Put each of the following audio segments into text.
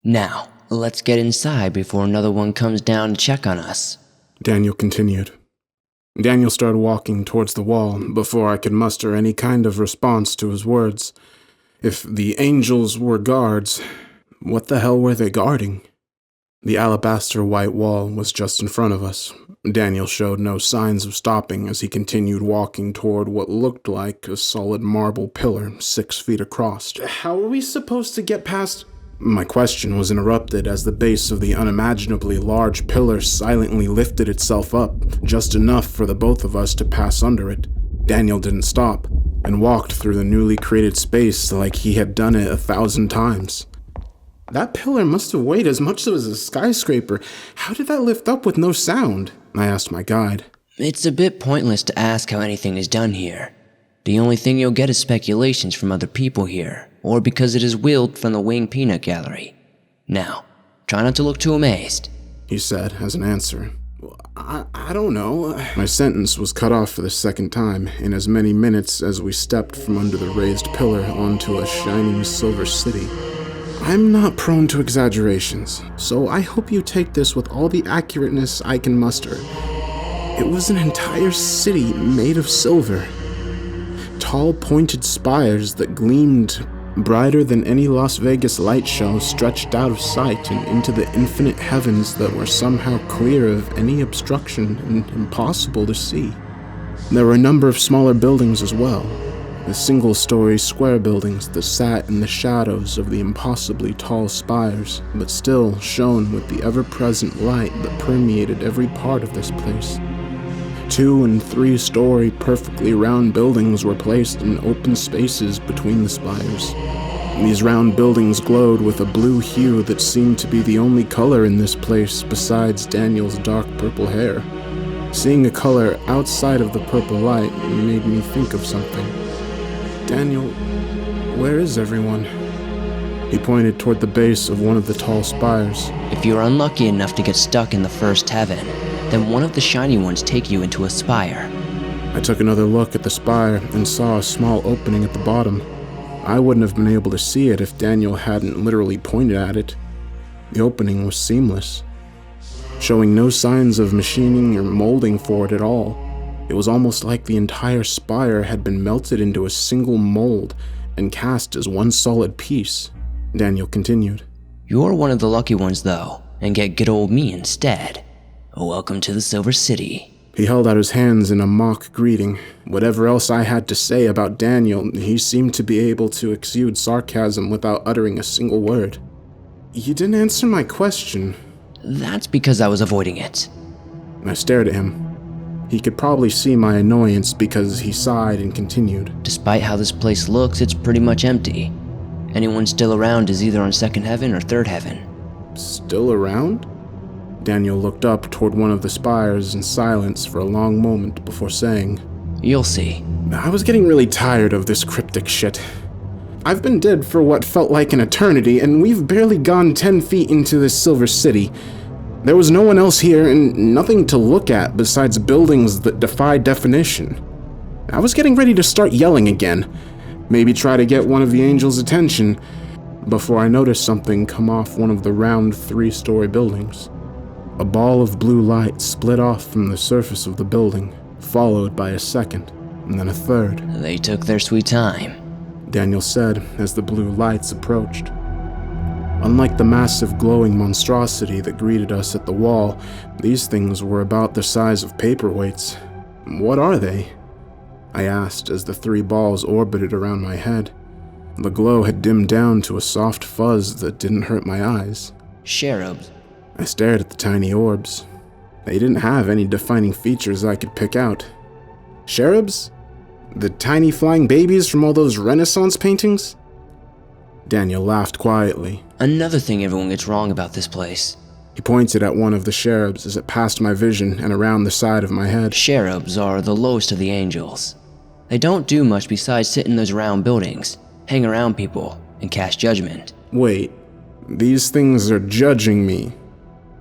Now, let's get inside before another one comes down to check on us. Daniel continued. Daniel started walking towards the wall before I could muster any kind of response to his words. If the angels were guards, what the hell were they guarding? The alabaster white wall was just in front of us. Daniel showed no signs of stopping as he continued walking toward what looked like a solid marble pillar 6 feet across. How are we supposed to get past? My question was interrupted as the base of the unimaginably large pillar silently lifted itself up, just enough for the both of us to pass under it. Daniel didn't stop, and walked through the newly created space like he had done it 1,000 times. That pillar must have weighed as much as a skyscraper. How did that lift up with no sound? I asked my guide. It's a bit pointless to ask how anything is done here. The only thing you'll get is speculations from other people here, or because it is willed from the Wing Peanut Gallery. Now, try not to look too amazed, he said as an answer. I don't know. My sentence was cut off for the second time in as many minutes as we stepped from under the raised pillar onto a shining silver city. I'm not prone to exaggerations, so I hope you take this with all the accurateness I can muster. It was an entire city made of silver. Tall, pointed spires that gleamed brighter than any Las Vegas light show stretched out of sight and into the infinite heavens that were somehow clear of any obstruction and impossible to see. There were a number of smaller buildings as well, the single-story square buildings that sat in the shadows of the impossibly tall spires, but still shone with the ever-present light that permeated every part of this place. 2- and 3-story perfectly round buildings were placed in open spaces between the spires. These round buildings glowed with a blue hue that seemed to be the only color in this place besides Daniel's dark purple hair. Seeing a color outside of the purple light made me think of something. Daniel, where is everyone? He pointed toward the base of one of the tall spires. If you're unlucky enough to get stuck in the first heaven, then one of the shiny ones take you into a spire. I took another look at the spire and saw a small opening at the bottom. I wouldn't have been able to see it if Daniel hadn't literally pointed at it. The opening was seamless, showing no signs of machining or molding for it at all. It was almost like the entire spire had been melted into a single mold and cast as one solid piece. Daniel continued. You're one of the lucky ones, though, and get good old me instead. Welcome to the Silver City. He held out his hands in a mock greeting. Whatever else I had to say about Daniel, he seemed to be able to exude sarcasm without uttering a single word. You didn't answer my question. That's because I was avoiding it. I stared at him. He could probably see my annoyance because he sighed and continued. Despite how this place looks, it's pretty much empty. Anyone still around is either on second heaven or third heaven. Still around? Daniel looked up toward one of the spires in silence for a long moment before saying, You'll see. I was getting really tired of this cryptic shit. I've been dead for what felt like an eternity, and we've barely gone 10 feet into this Silver City. There was no one else here and nothing to look at besides buildings that defy definition. I was getting ready to start yelling again, maybe try to get one of the angels' attention, before I noticed something come off one of the round 3-story buildings. A ball of blue light split off from the surface of the building, followed by a second, and then a third. They took their sweet time, Daniel said as the blue lights approached. Unlike the massive glowing monstrosity that greeted us at the wall, these things were about the size of paperweights. What are they? I asked as the 3 balls orbited around my head. The glow had dimmed down to a soft fuzz that didn't hurt my eyes. Cherubs. I stared at the tiny orbs. They didn't have any defining features I could pick out. Cherubs? The tiny flying babies from all those Renaissance paintings? Daniel laughed quietly. Another thing everyone gets wrong about this place. He pointed at one of the cherubs as it passed my vision and around the side of my head. Cherubs are the lowest of the angels. They don't do much besides sit in those round buildings, hang around people, and cast judgment. Wait, these things are judging me.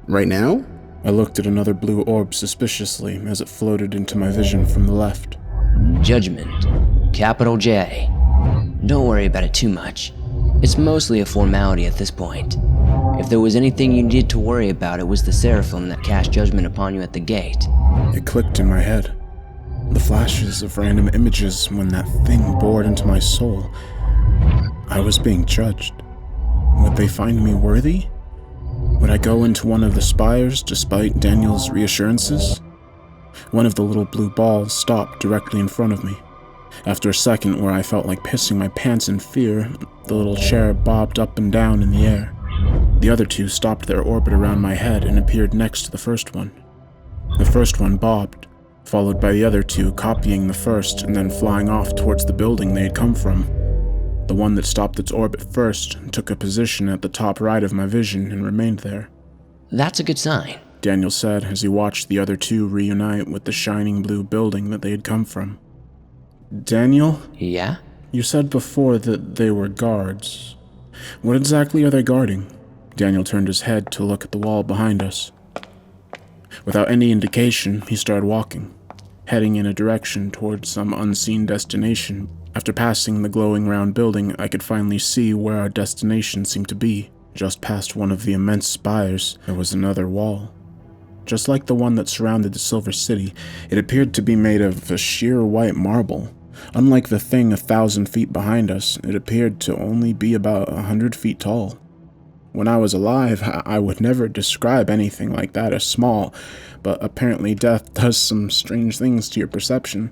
Right now? I looked at another blue orb suspiciously as it floated into my vision from the left. Judgment. Capital J. Don't worry about it too much. It's mostly a formality at this point. If there was anything you needed to worry about, it was the seraphim that cast judgment upon you at the gate. It clicked in my head. The flashes of random images when that thing bored into my soul. I was being judged. Would they find me worthy? Would I go into one of the spires despite Daniel's reassurances? One of the little blue balls stopped directly in front of me. After a second where I felt like pissing my pants in fear, the little cherub bobbed up and down in the air. The other two stopped their orbit around my head and appeared next to the first one. The first one bobbed, followed by the other two copying the first and then flying off towards the building they had come from. The one that stopped its orbit first took a position at the top right of my vision and remained there. That's a good sign, Daniel said as he watched the other two reunite with the shining blue building that they had come from. Daniel? Yeah? You said before that they were guards. What exactly are they guarding? Daniel turned his head to look at the wall behind us. Without any indication, he started walking, heading in a direction towards some unseen destination. After passing the glowing round building, I could finally see where our destination seemed to be. Just past one of the immense spires, there was another wall. Just like the one that surrounded the Silver City, it appeared to be made of a sheer white marble. Unlike the thing 1,000 feet behind us, it appeared to only be about 100 feet tall. When I was alive, I would never describe anything like that as small, but apparently death does some strange things to your perception.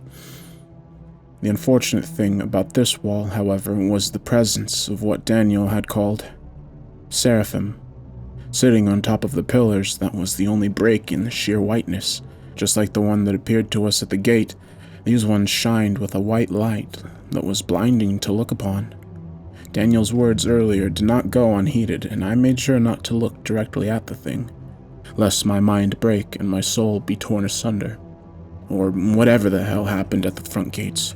The unfortunate thing about this wall, however, was the presence of what Daniel had called seraphim. Sitting on top of the pillars, that was the only break in the sheer whiteness. Just like the one that appeared to us at the gate, these ones shined with a white light that was blinding to look upon. Daniel's words earlier did not go unheeded, and I made sure not to look directly at the thing, lest my mind break and my soul be torn asunder, or whatever the hell happened at the front gates.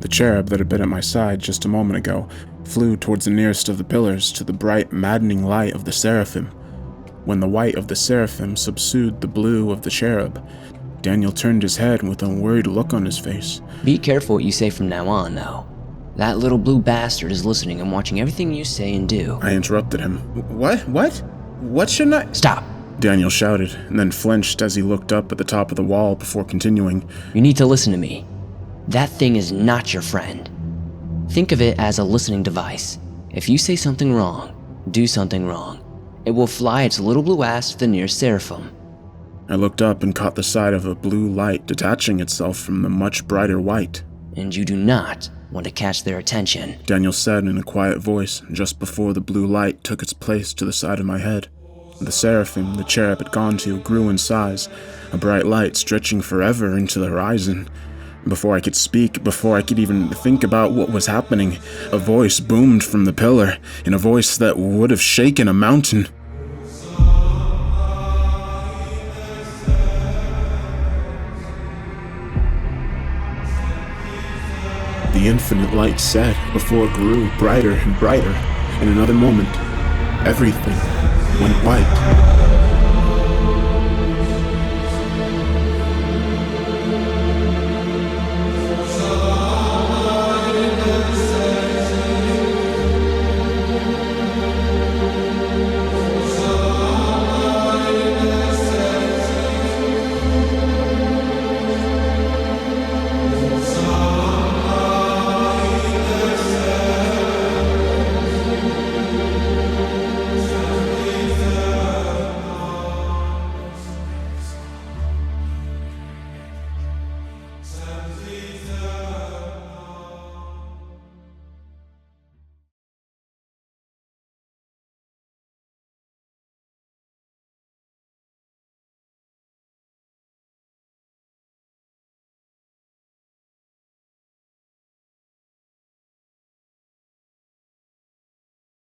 The cherub that had been at my side just a moment ago flew towards the nearest of the pillars to the bright, maddening light of the seraphim. When the white of the seraphim subsued the blue of the cherub, Daniel turned his head with a worried look on his face. Be careful what you say from now on, though. That little blue bastard is listening and watching everything you say and do. I interrupted him. What? What shouldn't I? Stop! Daniel shouted, and then flinched as he looked up at the top of the wall before continuing. You need to listen to me. That thing is not your friend. Think of it as a listening device. If you say something wrong, do something wrong, it will fly its little blue ass to the nearest seraphim. I looked up and caught the sight of a blue light detaching itself from the much brighter white. And you do not want to catch their attention, Daniel said in a quiet voice just before the blue light took its place to the side of my head. The seraphim the cherub had gone to grew in size, a bright light stretching forever into the horizon. Before I could speak, before I could even think about what was happening, a voice boomed from the pillar, in a voice that would have shaken a mountain. The infinite light said before it grew brighter and brighter. In another moment, everything went white.